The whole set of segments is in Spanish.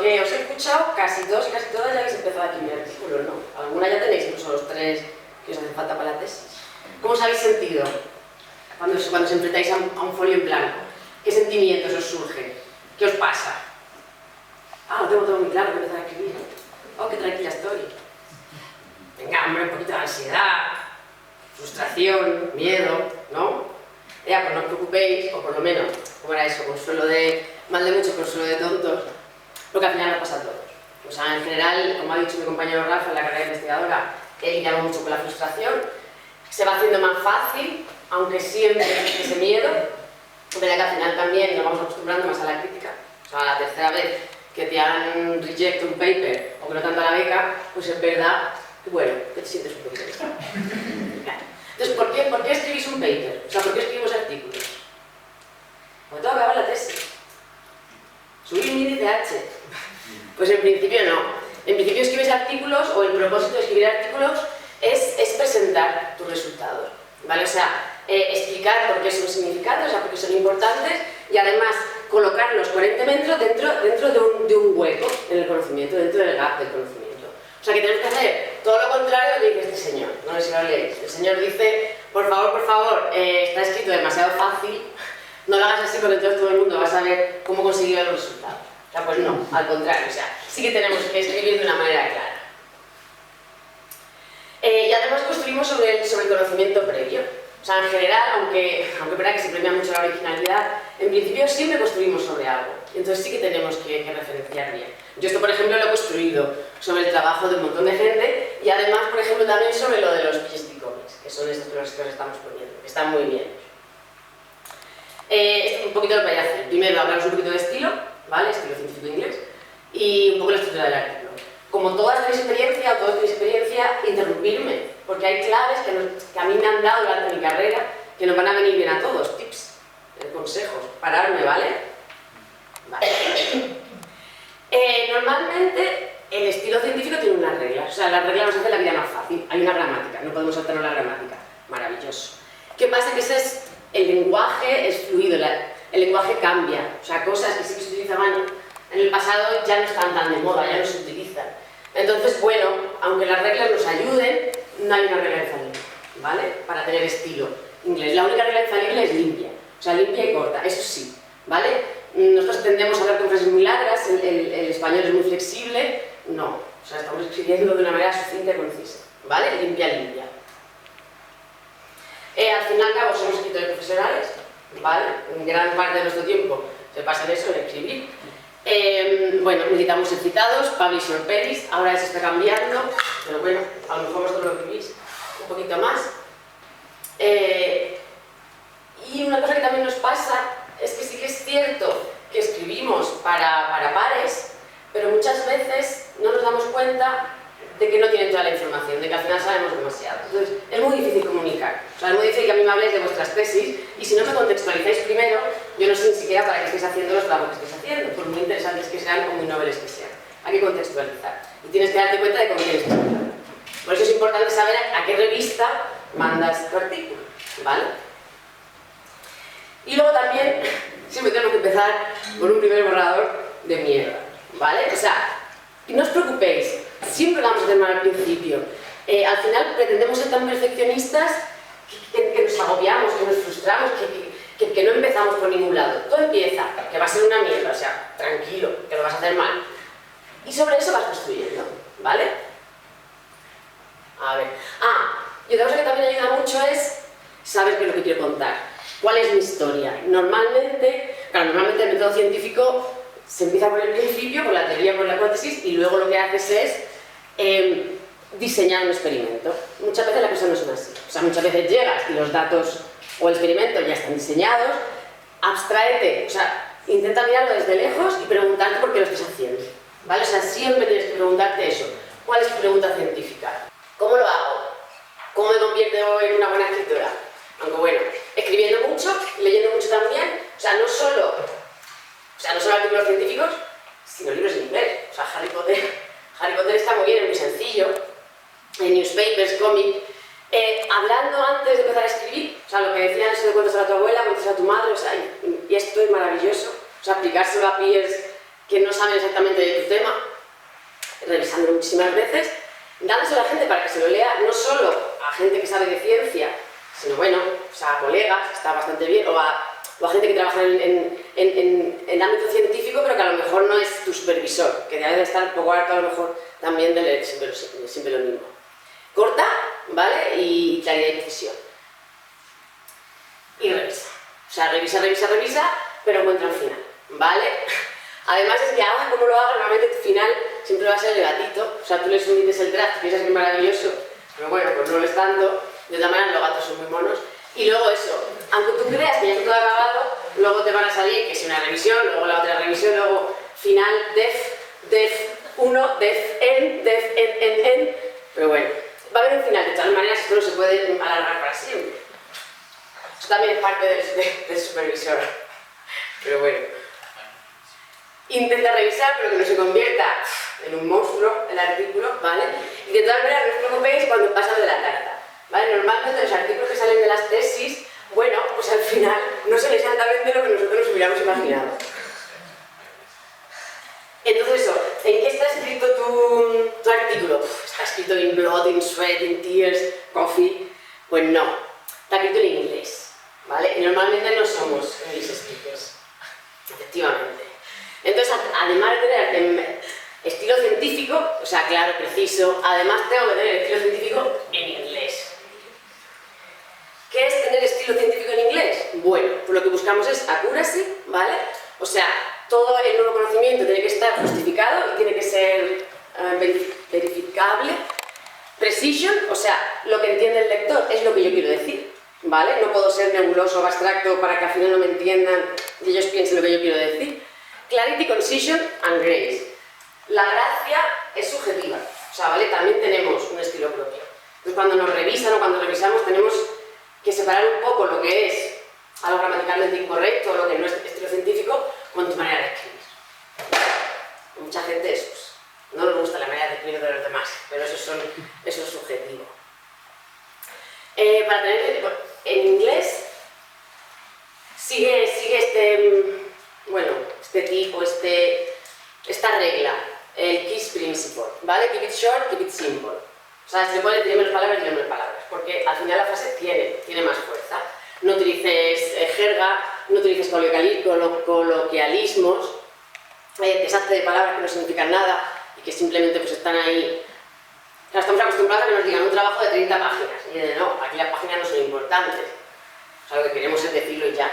que os he escuchado, casi todos y casi todas ya habéis empezado a escribir artículos, ¿no? Alguna ya tenéis, incluso los 3 que os hacen falta para la tesis. ¿Cómo os habéis sentido cuando os enfrentáis a un folio en blanco? ¿Qué sentimientos os surgen? ¿Qué os pasa? Ah, lo tengo todo muy claro que empezar a escribir. Oh, qué tranquila estoy. Venga, hombre, un poquito de ansiedad, frustración, miedo, ¿no? Ya, pues no os preocupéis, o por lo menos, ¿cómo era eso? Consuelo de... mal de mucho, consuelo de tontos, porque al final nos pasa a todos. O sea, en general, como ha dicho mi compañero Rafa en la carrera de investigadora, él llama mucho con la frustración, se va haciendo más fácil, aunque siempre hay ese miedo, pero que al final también nos vamos acostumbrando más a la crítica. O sea, la tercera vez que te han reject un paper, o que no tanto la beca, pues es verdad que, bueno, que te sientes un poquito mejor. Entonces, ¿por qué escribís un paper? O sea, ¿por qué escribimos artículos? Porque tengo que acabar la tesis. ¿Subir un índice H? Pues en principio no. En principio escribes artículos, o el propósito de escribir artículos es presentar tus resultados, ¿vale? O sea, explicar por qué son significados, o sea, por qué son importantes, y además colocarlos coherentemente dentro de un hueco en el conocimiento, dentro del gap del conocimiento. O sea, que tenemos que hacer todo lo contrario de lo que dice este señor. No sé si lo leéis. El señor dice, por favor, está escrito demasiado fácil, no lo hagas así porque entonces todo el mundo va a saber cómo conseguir los resultados. O sea, pues no, al contrario, o sea, sí que tenemos que escribir de una manera clara. Y además construimos sobre el conocimiento previo. O sea, en general, aunque es verdad que se premia mucho la originalidad, en principio siempre construimos sobre algo. Entonces sí que tenemos que referenciar bien. Yo esto, por ejemplo, lo he construido sobre el trabajo de un montón de gente y además, por ejemplo, también sobre lo de los PhD comics, que son estos que os estamos poniendo, que están muy bien. Un poquito lo que voy a hacer. Primero, hablaros un poquito de estilo, ¿vale? Estilo científico inglés, y un poco la estructura del artículo. Como todas tenéis experiencia, o todos tenéis experiencia, interrumpirme, porque hay claves que a mí me han dado durante mi carrera que nos van a venir bien a todos, tips, consejos, pararme, ¿vale? Vale. Normalmente el estilo científico tiene unas reglas, o sea, las reglas nos hacen la vida más fácil. Hay una gramática, no podemos saltarnos la gramática, maravilloso. ¿Qué pasa? Que el lenguaje es fluido, el lenguaje cambia, o sea, cosas que sí que se utilizaban en el pasado ya no están tan de moda, ya no se utilizan. Entonces, bueno, aunque las reglas nos ayuden, no hay una regla infalible, ¿vale? Para tener estilo inglés. La única regla infalible es limpia, o sea, limpia y corta, eso sí, ¿vale? Nosotros tendemos a hablar con frases muy largas, el español es muy flexible, no, o sea, estamos escribiendo de una manera sucinta y concisa, ¿vale? Limpia. Al fin y al cabo somos escritores profesionales, ¿vale? En gran parte de nuestro tiempo se pasa en eso, en escribir. Bueno, necesitamos ser citados, publish or perish, ahora se está cambiando, pero bueno, a lo mejor vosotros lo escribís un poquito más. Y una cosa que también nos pasa es que sí que es cierto que escribimos para pares, pero muchas veces no nos damos cuenta de que no tienen toda la información, de que al final sabemos demasiado. Entonces, es muy difícil comunicar. O sea, es muy difícil que a mí me habléis de vuestras tesis y si no me contextualizáis primero, yo no sé ni siquiera para qué estáis haciendo los trabajos que estáis haciendo, por muy interesantes que sean o muy noveles que sean. Hay que contextualizar. Y tienes que darte cuenta de con quién estás hablando. Por eso es importante saber a qué revista mandas tu artículo, ¿vale? Y luego también, siempre tenemos que empezar por un primer borrador de mierda, ¿vale? O sea, no os preocupéis, siempre lo vamos a hacer mal al principio. Al final pretendemos ser tan perfeccionistas que nos agobiamos, que nos frustramos, que no empezamos por ningún lado. Todo empieza, que va a ser una mierda, o sea, tranquilo, que lo vas a hacer mal. Y sobre eso vas construyendo, ¿vale? A ver. Y otra cosa que también ayuda mucho es saber qué es lo que quiero contar. ¿Cuál es mi historia? Normalmente el método científico se empieza por el principio, por la teoría, por la hipótesis, y luego lo que haces es diseñar un experimento. Muchas veces las cosas no son así. O sea, muchas veces llegas y los datos o el experimento ya están diseñados, abstráete, o sea, intenta mirarlo desde lejos y preguntarte por qué lo estás haciendo, ¿vale? O sea, siempre tienes que preguntarte eso. ¿Cuál es tu pregunta científica? ¿Cómo lo hago? ¿Cómo me convierto en una buena escritora? Aunque bueno, escribiendo mucho, leyendo mucho también, o sea, no solo artículos científicos, sino libros en inglés. O sea, Harry Potter está muy bien, es muy sencillo, newspapers, cómics. Hablando antes de empezar a escribir, o sea, lo que decían eso de cuentos a tu abuela, cuentos a tu madre, o sea, y esto es maravilloso. O sea, aplicárselo a peers que no saben exactamente de tu tema, revisándolo muchísimas veces, dándoselo a la gente para que se lo lea, no solo a gente que sabe de ciencia, sino bueno, o sea, a colegas, está bastante bien, o a gente que trabaja en ámbito científico, pero que a lo mejor no es tu supervisor, que debe de estar un poco harto a lo mejor también de leer siempre lo mismo. Corta, ¿vale? Y claridad y precisión. Y revisa. O sea, revisa, pero encuentra un final, ¿vale? Además es que hagas como lo hagas, normalmente tu final siempre va a ser el gatito. O sea, tú le subes el draft, piensas que es maravilloso, pero bueno, pues no lo es tanto. De otra manera, los gatos son muy monos. Y luego eso, aunque tú creas que ya está todo acabado, luego te van a salir que es una revisión, luego la otra revisión, luego final, def 1, def n. Pero bueno, va a haber un final, de todas maneras esto no se puede alargar para siempre. Eso también es parte del supervisor. Pero bueno. Intenta revisar, pero que no se convierta en un monstruo el artículo, ¿vale? Y de todas maneras, no os preocupéis cuando pasan de la carta, ¿vale? Normalmente los artículos que salen de las tesis, bueno, pues al final no son exactamente lo que nosotros nos hubiéramos imaginado. Entonces eso, ¿en qué está escrito tu artículo? ¿Está escrito in blood, in sweat, in tears, coffee? Pues no, está escrito en inglés, ¿vale? Y normalmente no somos English speakers, efectivamente. Entonces, además de tener estilo científico, o sea, claro, preciso, además tengo que tener estilo científico en inglés. ¿Qué es tener estilo científico en inglés? Bueno, pues lo que buscamos es accuracy, ¿vale? O sea, todo el nuevo conocimiento tiene que estar justificado y tiene que ser verificable. Precision, o sea, lo que entiende el lector es lo que yo quiero decir, ¿vale? No puedo ser nebuloso o abstracto para que al final no me entiendan y ellos piensen lo que yo quiero decir. Clarity, concision and grace. La gracia es subjetiva, o sea, ¿vale? También tenemos un estilo propio. Entonces, cuando nos revisan o cuando revisamos, tenemos que separar un poco lo que es algo gramaticalmente incorrecto, lo que no es estilo científico, con tu manera de escribir. Mucha gente eso, no nos gusta la manera de escribir de los demás, pero eso es subjetivo. Para tener, en inglés sigue este tipo, esta regla, el KISS principle, ¿vale? Keep it short, keep it simple. O sea, si le pones menos palabras, tiene menos palabras, porque al final la frase tiene más fuerza. No utilices jerga, no utilices coloquialismos, deshazte de palabras que no significan nada y que simplemente pues están ahí. O sea, estamos acostumbrados a que nos digan un trabajo de 30 páginas. Y no, aquí las páginas no son importantes. O sea, lo que queremos es decirlo y ya.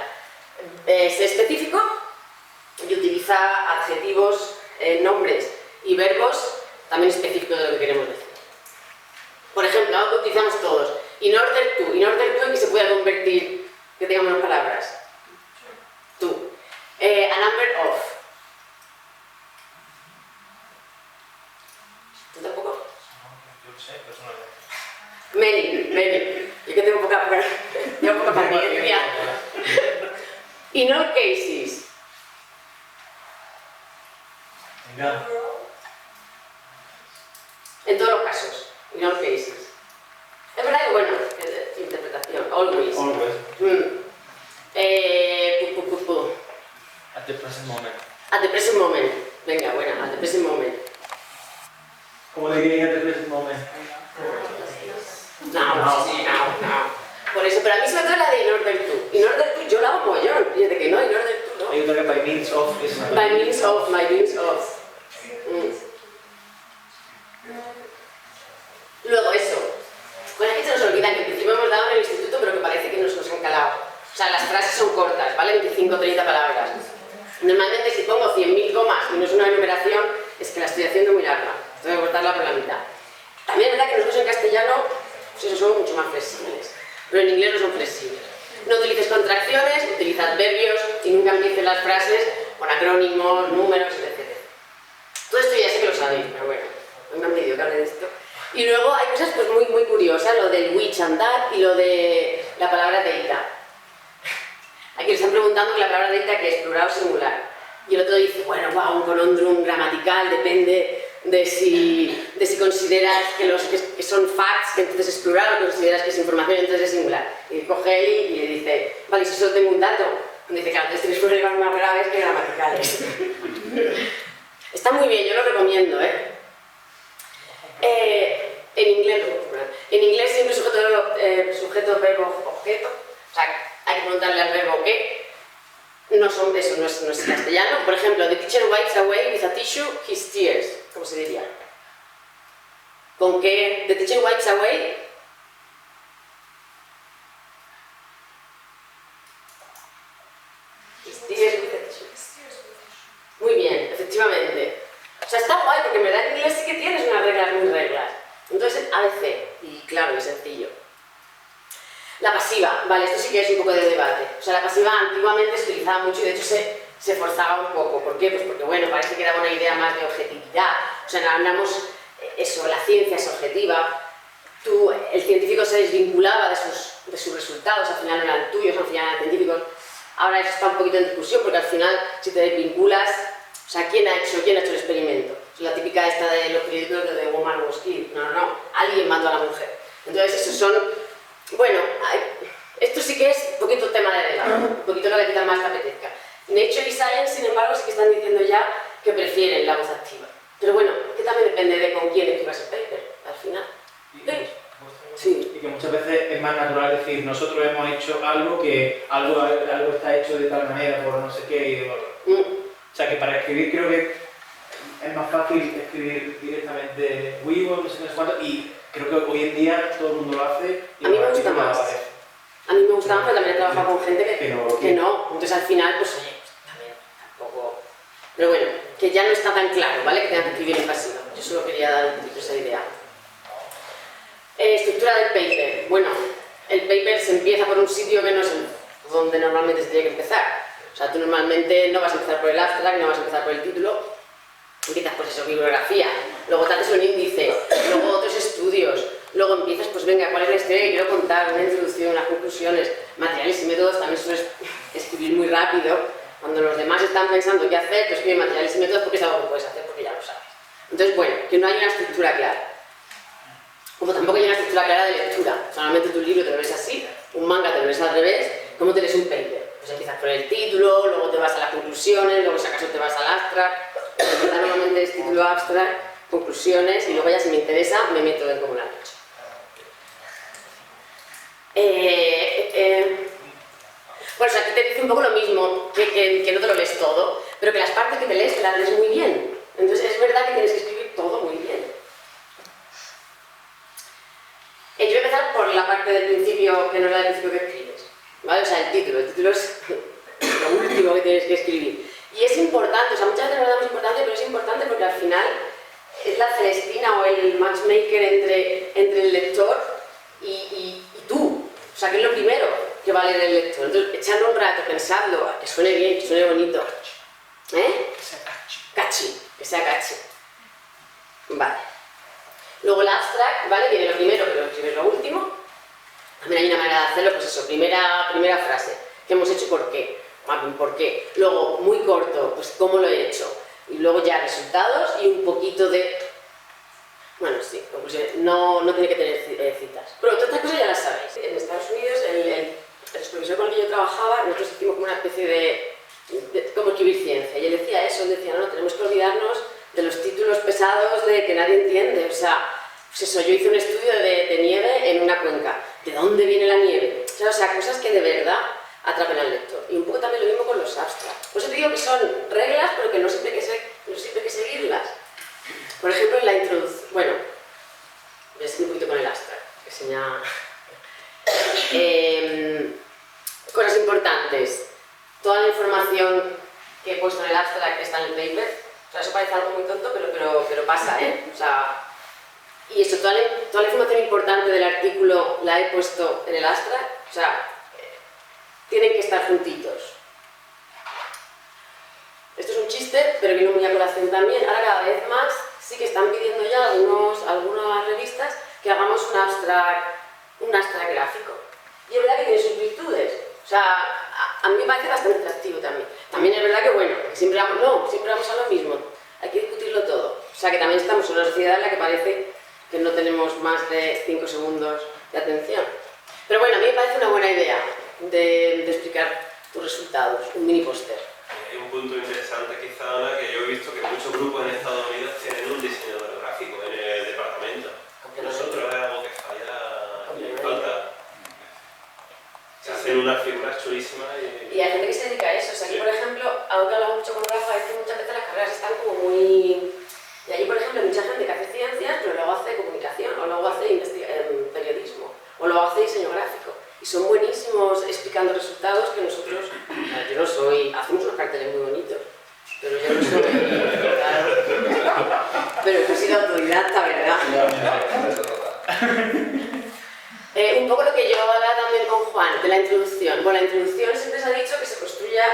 Es específico y utiliza adjetivos, nombres y verbos también específicos de lo que queremos decir. Por ejemplo, algo que utilizamos todos. In order to, en que se pueda convertir, que tenga menos palabras. To. A number of. ¿Tú tampoco? Yo sé, personalmente. Many. Yo que tengo poca paciencia. In all cases. Venga. En todos los casos. In all cases. Es verdad que, bueno, interpretación. Always. Always. At the present moment. At the present moment. Venga, buena, at the present moment. ¿Cómo diría at the present moment? No. Por eso, pero a mí sobre todo la de in order to. In order to yo la hago mogollón. Fíjate que no, in order to no. Hay otra que by means of. By means of. Luego eso. Cosas que se nos olvidan, que en principio hemos dado en el instituto, pero que parece que nos han calado. O sea, las frases son cortas, ¿vale? 25 o 30 palabras. Normalmente si pongo 100.000 comas y no es una enumeración, es que la estoy haciendo muy larga. Tengo que cortarla por la mitad. También es verdad que nosotros en castellano, pues eso, somos mucho más flexibles. Pero en inglés no son flexibles. No utilices contracciones, utiliza adverbios y nunca empieces las frases con acrónimos, números, etc. Todo esto ya sé que lo sabéis, pero bueno, no me han pedido que hable de esto. Y luego hay cosas pues muy curiosas, lo del which and that y lo de la palabra data. Aquí le están preguntando que la palabra data que es plural o singular. Y el otro dice, bueno, wow, un conundrum gramatical, depende de si consideras que son facts, que entonces es plural, o consideras que es información, entonces es singular. Y coge él y le dice, vale, si solo tengo un dato, Dice, claro, entonces tienes problemas más graves que gramaticales. Está muy bien, yo lo recomiendo, ¿eh? En inglés siempre sujeto, verbo, objeto. O sea, hay que preguntarle al verbo qué. No son eso, no es castellano. Por ejemplo, the teacher wipes away with a tissue his tears. ¿Cómo se diría? ¿Con qué? The teacher wipes away. His tears with a tissue. Muy bien, efectivamente. O sea, está guay porque en verdad en inglés sí que tienes unas reglas muy reglas. Entonces, ABC, y claro, y sencillo. La pasiva, vale, esto sí que es un poco de debate. O sea, la pasiva antiguamente se utilizaba mucho y de hecho se forzaba un poco. ¿Por qué? Pues porque, bueno, parece que daba una idea más de objetividad. O sea, hablamos, eso, la ciencia es objetiva. El científico se desvinculaba de sus resultados, al final no eran tuyos, al final eran científicos. Ahora eso está un poquito en discusión porque al final, si te desvinculas, o sea, ¿quién ha hecho el experimento? Es la típica esta de los periódicos de The Woman Was Killed. No, alguien mató a la mujer. Entonces, esos son... Bueno, esto sí que es un poquito tema de debate, un poquito lo que quita más que apetezca. Nature y Science, sin embargo, sí que están diciendo ya que prefieren la voz activa. Pero bueno, que también depende de con quién escribas el paper, al final. Sí. Y que muchas veces es más natural decir, nosotros hemos hecho algo que algo está hecho de tal manera, por no sé qué. O sea, que para escribir creo que es más fácil escribir directamente Weibo, no sé cuánto, y creo que hoy en día todo el mundo lo hace. Y a mí me gusta más. A mí me gusta más, pero también he trabajado con gente que no. Entonces al final, pues oye, también tampoco... Pero bueno, que ya no está tan claro, ¿vale? Que tengan que escribir en pasivo. Yo solo quería dar un poquito esa idea. Estructura del paper. Bueno, el paper se empieza por un sitio que no es donde normalmente se tiene que empezar. O sea, tú normalmente no vas a empezar por el abstract, no vas a empezar por el título. Empiezas pues eso, bibliografía, luego te haces un índice, luego otros estudios, luego empiezas pues venga, ¿cuál es la historia que quiero contar? Una introducción, unas conclusiones, materiales y métodos, también sueles escribir muy rápido. Cuando los demás están pensando qué hacer, tú escribes materiales y métodos porque es algo que puedes hacer, porque ya lo sabes. Entonces, bueno, que no hay una estructura clara. Como tampoco hay una estructura clara de lectura. Solamente tu libro te lo ves así, un manga te lo ves al revés, ¿cómo te lees un paper? Pues empiezas por el título, luego te vas a las conclusiones, luego si acaso te vas al abstract. Normalmente es título abstract, conclusiones y luego ya si me interesa me meto en como una noche. Pues aquí te dice un poco lo mismo, que no te lo lees todo, pero que las partes que te lees las lees muy bien. Entonces es verdad que tienes que escribir todo muy bien. Yo voy a empezar por la parte del principio que no es la del principio que escribes, ¿vale? O sea, el título es lo último que tienes que escribir. Y es importante, o sea, muchas veces no le damos importancia, pero es importante porque al final es la celestina o el matchmaker entre el lector y tú. O sea, que es lo primero que va a leer el lector. Entonces, echarle un rato, pensadlo, que suene bien, que suene bonito. ¿Eh? Que sea Catchy, que sea catchy. Vale. Luego el abstract, ¿vale? Viene lo primero, pero escribes lo último. También hay una manera de hacerlo, pues eso, primera frase. ¿Qué hemos hecho? ¿Por qué? ¿Por qué? Luego, muy corto, pues cómo lo he hecho. Y luego ya resultados y un poquito de... Bueno, sí, conclusiones. No tiene que tener citas. Pero todas estas cosas ya las sabéis. En Estados Unidos, el supervisor con el que yo trabajaba, nosotros hicimos como una especie de cómo escribir ciencia. Y él decía eso, él decía, no, tenemos que olvidarnos de los títulos pesados de que nadie entiende. O sea, pues eso, yo hice un estudio de nieve en una cuenca. ¿De dónde viene la nieve? O sea, cosas que de verdad atrapen al lector. Y un poco también lo mismo con los abstracts. Por eso te digo que son reglas, pero que no siempre hay que seguirlas. Por ejemplo, en la introducción... Bueno, voy a seguir un poquito con el abstract, que se llama... cosas importantes. Toda la información que he puesto en el abstract está en el paper. O sea, eso parece algo muy tonto, pero pasa, ¿eh? O sea... Y eso, toda la información importante del artículo la he puesto en el abstract. O sea, tienen que estar juntitos. Esto es un chiste, pero vino muy a colación también. Ahora cada vez más sí que están pidiendo ya algunas revistas que hagamos un abstract gráfico. Y es verdad que tiene sus virtudes. O sea, a mí me parece bastante atractivo también. También es verdad que, bueno, siempre vamos a lo mismo. Hay que discutirlo todo. O sea, que también estamos en una sociedad en la que parece que no tenemos más de 5 segundos de atención. Pero bueno, a mí me parece una buena idea de explicar tus resultados, un mini póster. Hay un punto interesante quizá, Ana, que yo he visto que muchos grupos en Estados Unidos tienen un diseñador gráfico en el departamento. Nosotros es algo que falta. Se hacen unas figuras chulísimas y hay gente que se dedica a eso. O sea, aquí, por ejemplo, algo que hablamos mucho con Rafa, es que muchas veces las carreras están como muy... Y allí, por ejemplo, hay mucha gente que hace ciencias, pero luego hace comunicación, o luego hace periodismo, o luego hace diseño gráfico. Y son buenísimos explicando resultados que nosotros... Yo no soy... Hacemos unos carteles muy bonitos, pero yo no soy... Pero yo he sido autodidacta, ¿verdad? Un poco lo que yo hablaba también con Juan, de la introducción. Bueno, la introducción siempre se ha dicho que se construya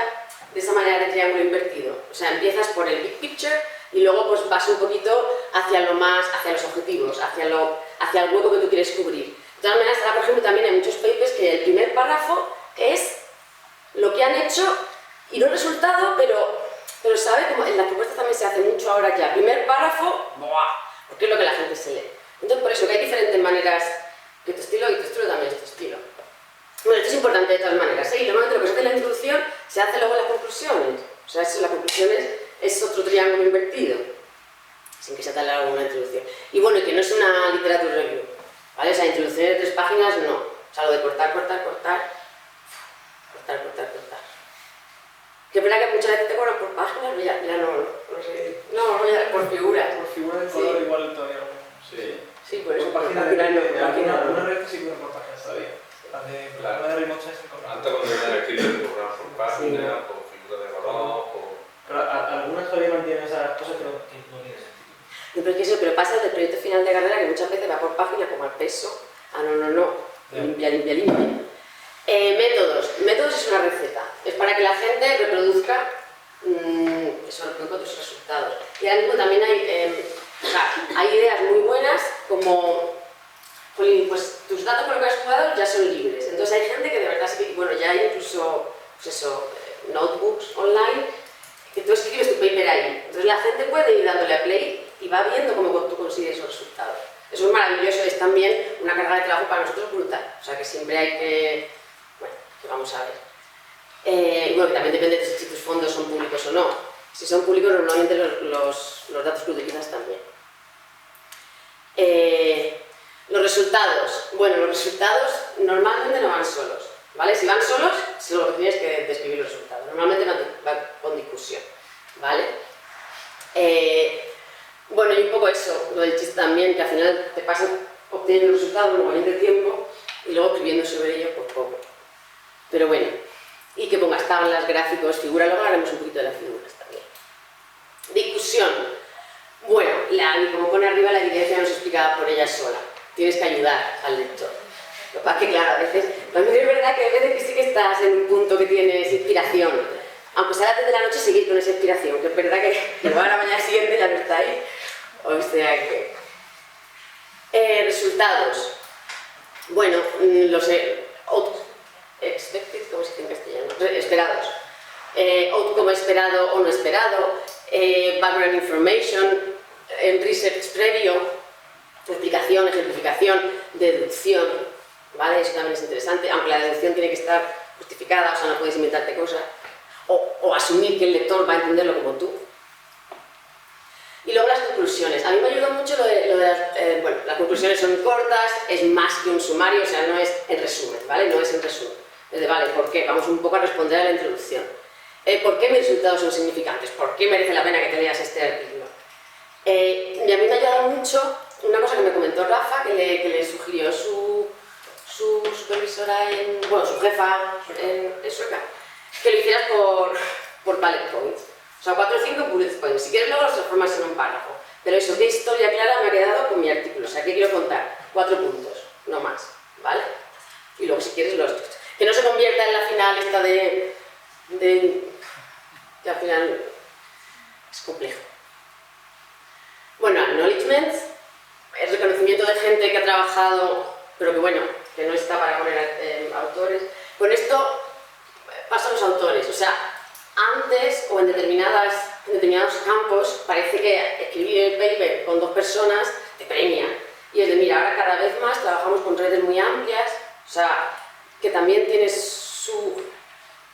de esa manera de triángulo invertido. O sea, empiezas por el big picture y luego pues vas un poquito hacia lo más, hacia los objetivos, hacia el hueco que tú quieres cubrir. De todas maneras, por ejemplo, también hay muchos papers que el primer párrafo es lo que han hecho y no el resultado, pero sabe, como en las propuestas también se hace mucho ahora ya. Primer párrafo, ¡buah! Porque es lo que la gente se lee. Entonces, por eso que hay diferentes maneras que tu estilo y tu estilo también es tu estilo. Bueno, esto es importante de todas maneras, ¿eh? Y normalmente lo que se hace en la introducción se hace luego en las conclusiones. O sea, las conclusiones es otro triángulo invertido, sin que sea tan largo una introducción. Y bueno, que no es una literature review, ¿vale? O sea, introducciones de 3 páginas, no. O sea, lo de cortar. Que es verdad que muchas veces te cobran por páginas, pero ya no sé. No, ya por figuras. Por figuras de color igual todavía. Sí. Sí, por eso. Por páginas no. Algunas veces sí cobran por páginas, ¿sabes? La de remote se cobran. Antes cuando era el escrito te cobran por página, por figura de color, Pero algunas todavía mantienen esas cosas que no tienen sentido. Pero pasa desde el proyecto final de carrera que muchas veces va por página como al peso. No. Limpia. Métodos es una receta. Es para que la gente reproduzca tus resultados. Y ahora mismo también hay ideas muy buenas como pues tus datos con lo que has jugado ya son libres. Entonces hay gente que de verdad, bueno, ya hay incluso notebooks online que tú escribes tu paper ahí. Entonces la gente puede ir dándole a play y va viendo cómo tú consigues esos resultados. Eso es maravilloso, es también una carga de trabajo para nosotros brutal. O sea que siempre hay que... Bueno, que vamos a ver. Bueno, que también depende de si tus fondos son públicos o no. Si son públicos, normalmente los datos que utilizas también. Los resultados. Bueno, los resultados normalmente no van solos, ¿vale? Si van solos, solo tienes que describir los resultados. Normalmente van con discusión, ¿vale? Bueno, y un poco eso, lo del chiste también, que al final te pasan obteniendo los resultados un montón de tiempo y luego escribiendo sobre ellos por poco. Pero bueno, y que pongas tablas, gráficos, figuras, luego haremos un poquito de las figuras también. Discusión. Bueno, como pone arriba, la evidencia no es explicada por ella sola. Tienes que ayudar al lector. Lo que pasa es que, claro, a veces, también es verdad que a veces que sí que estás en un punto que tienes inspiración. Aunque sea a las 10 de la noche, seguir con esa inspiración, que es verdad que igual a la mañana siguiente ya no está ahí. O sea que... resultados. Bueno, los expected, ¿cómo se dice en castellano? Esperados. Outcome esperado o no esperado. Background information. Research previo. Explicación, ejemplificación, deducción. ¿Vale? Eso también es interesante, aunque la deducción tiene que estar justificada, o sea, no puedes inventarte cosas. O asumir que el lector va a entenderlo como tú. Y luego las conclusiones. A mí me ayudó mucho lo de las... bueno, las conclusiones son cortas, es más que un sumario, o sea, no es en resumen, ¿vale? No es en resumen. Es de, vale, ¿por qué? Vamos un poco a responder a la introducción. ¿Por qué mis resultados son significantes? ¿Por qué merece la pena que te leas este artículo? Y a mí me ha ayudado mucho una cosa que me comentó Rafa, que le sugirió su supervisora, su jefa en Sueca, que lo hicieras por bullet points. O sea, 4 o 5 bullet points. Si quieres luego los transformas en un párrafo. Pero eso, ¿qué historia clara me ha quedado con mi artículo? O sea, ¿qué quiero contar? 4 puntos, no más, ¿vale? Y luego si quieres que no se convierta en la final esta que al final es complejo. Bueno, acknowledgements, el reconocimiento de gente que ha trabajado, pero que bueno, que no está para poner autores. Con esto pasan los autores, o sea, antes o en determinados campos parece que escribir el paper con 2 personas te premia. Y es de, mira, ahora cada vez más trabajamos con redes muy amplias, o sea, que también tienes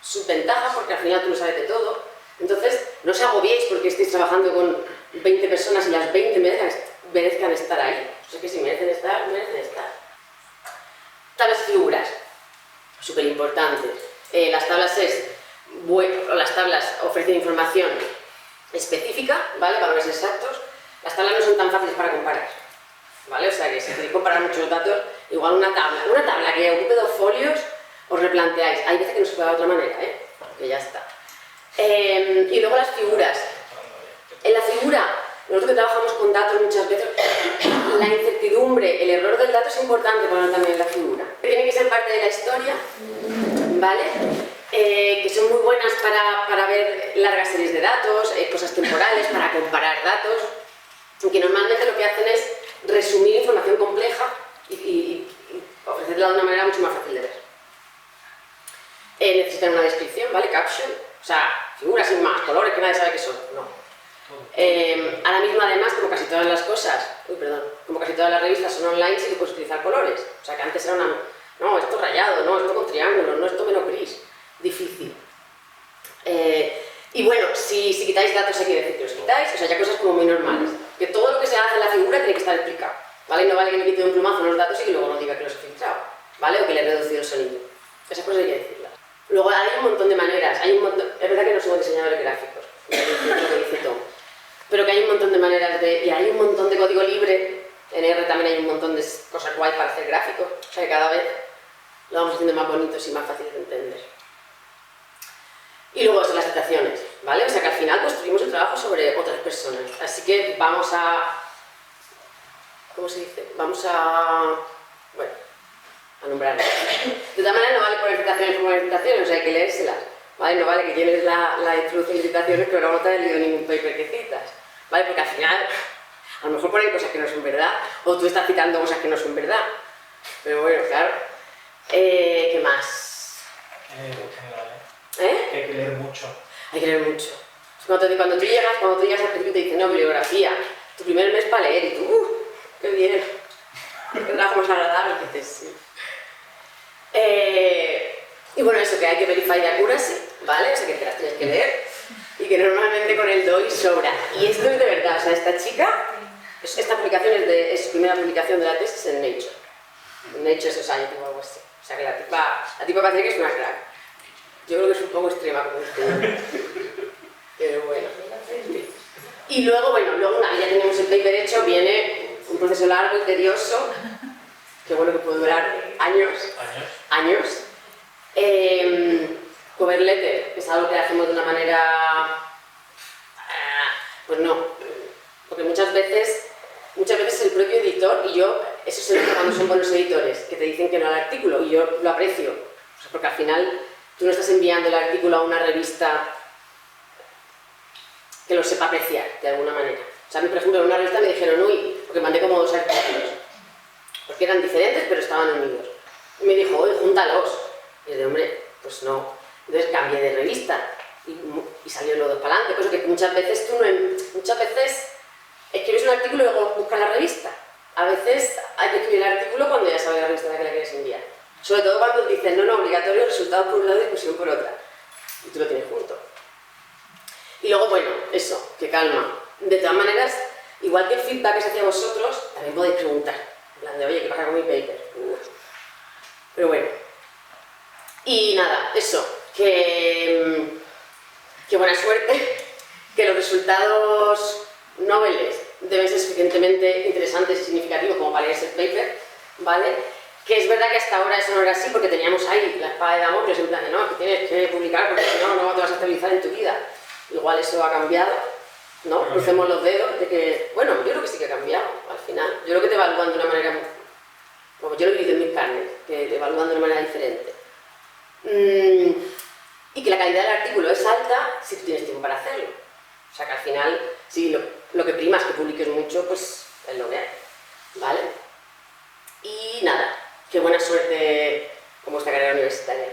sus ventajas, porque al final tú lo sabes de todo. Entonces, no os agobiéis porque estéis trabajando con 20 personas y las 20 merezcan estar ahí. O sea que si merecen estar, merecen estar. Tablas y figuras, súper importantes. Las tablas ofrecen información específica, ¿vale? Valores exactos. Las tablas no son tan fáciles para comparar, ¿vale? O sea que si queréis comparar muchos datos, igual una tabla que ocupe 2 folios, os replanteáis. Hay veces que no se puede de otra manera, que ya está. Y luego las figuras. En la figura, nosotros que trabajamos con datos muchas veces, la incertidumbre, el error del dato es importante ponerlo también en la figura. Tiene que ser parte de la historia, ¿vale? Que son muy buenas para ver largas series de datos, cosas temporales, para comparar datos, que normalmente lo que hacen es resumir información compleja y ofrecerla de una manera mucho más fácil de ver. Necesitan una descripción, ¿vale? Caption, o sea, figuras sin más, colores que nadie sabe qué son, no. Ahora mismo además, como casi todas las cosas, como casi todas las revistas son online, sí que puedes utilizar colores. O sea que antes era no, esto rayado, no, esto con triángulos, no, esto menos gris. Difícil. Y bueno, si quitáis datos hay que decir que los quitáis, o sea, ya cosas como muy normales. Que todo lo que se hace en la figura tiene que estar explicado, ¿vale? No vale que me quite de un plumazo los datos y que luego no diga que los he filtrado, ¿vale? O que le he reducido el sonido. Esas cosas hay que decirlas. Luego hay un montón de maneras, es verdad que no somos diseñadores gráficos, lo que dice Tom, pero que hay un montón de maneras y hay un montón de código libre, en R también hay un montón de cosas guay para hacer gráficos, o sea que cada vez lo vamos haciendo más bonitos y más fáciles de entender. Y luego son las citaciones, ¿vale? O sea que al final construimos el trabajo sobre otras personas, así que vamos a... ¿cómo se dice? Vamos a... bueno, a nombrarlas. De todas maneras no vale poner citaciones como citaciones, o sea hay que leérselas, ¿vale? No vale que tienes la introducción de citaciones pero no te has leído ningún paper que citas, ¿vale? Porque al final a lo mejor ponen cosas que no son verdad, o tú estás citando cosas que no son verdad, pero bueno, claro. ¿Qué más? Hay que leer mucho. Hay que leer mucho. Cuando tú llegas al principio y te dicen, no, bibliografía, tu primer mes para leer y tú, qué bien, qué trabajo más agradable, que dices, sí. Y bueno, eso que hay que verify the accuracy, ¿vale? O sea que te las tienes que leer y que normalmente con el DOI sobra. Y esto es de verdad, o sea, esta chica, esta publicación es su primera publicación de la tesis en Nature. Nature Society o algo así. O sea que la tipa parece que es una crack. Yo creo que es un poco extrema como estudio. Pero bueno. Y luego, una vez ya tenemos el paper hecho, viene un proceso largo y tedioso, que bueno que puede durar años. Cover letter, que es algo que hacemos de una manera... pues no, porque muchas veces el propio editor, y yo, eso se nota cuando son buenos editores, que te dicen que no al artículo, y yo lo aprecio, o sea, porque al final tú no estás enviando el artículo a una revista que lo sepa apreciar, de alguna manera. O sea, a mí, por ejemplo, en una revista me dijeron, uy, porque mandé como 2 artículos, porque eran diferentes, pero estaban unidos. Y me dijo, oye, júntalos. Y yo de hombre, pues no. Entonces cambié de revista y salió los 2 para adelante. Por eso que muchas veces escribes un artículo y luego buscas la revista. A veces hay que escribir el artículo cuando ya sabes la revista a la que la quieres enviar. Sobre todo cuando dicen, no, obligatorio, resultado por un lado y discusión por otra. Y tú lo tienes junto. Y luego, bueno, eso, que calma. De todas maneras, igual que el feedback que se hace a vosotros, también podéis preguntar. En plan de, oye, ¿qué pasa con mi paper? Pero bueno. Y nada, eso, que buena suerte, que los resultados noveles deben ser suficientemente interesantes y significativos como para leerse el paper, ¿vale? Que es verdad que hasta ahora eso no era así porque teníamos ahí la espada de Damocles en plan de no, que tienes que publicar porque si no, no te vas a estabilizar en tu vida. Igual eso ha cambiado, ¿no? Crucemos los dedos de que, bueno, yo creo que sí que ha cambiado al final. Yo creo que te evalúan de una manera, como yo lo he vivido en mis carnes, que te evalúan de una manera diferente. Y que la calidad del artículo es alta si tú tienes tiempo para hacerlo. O sea que al final, si lo que prima es que publiques mucho, pues es lo que hay, ¿vale? Y nada, qué buena suerte con vuestra carrera universitaria.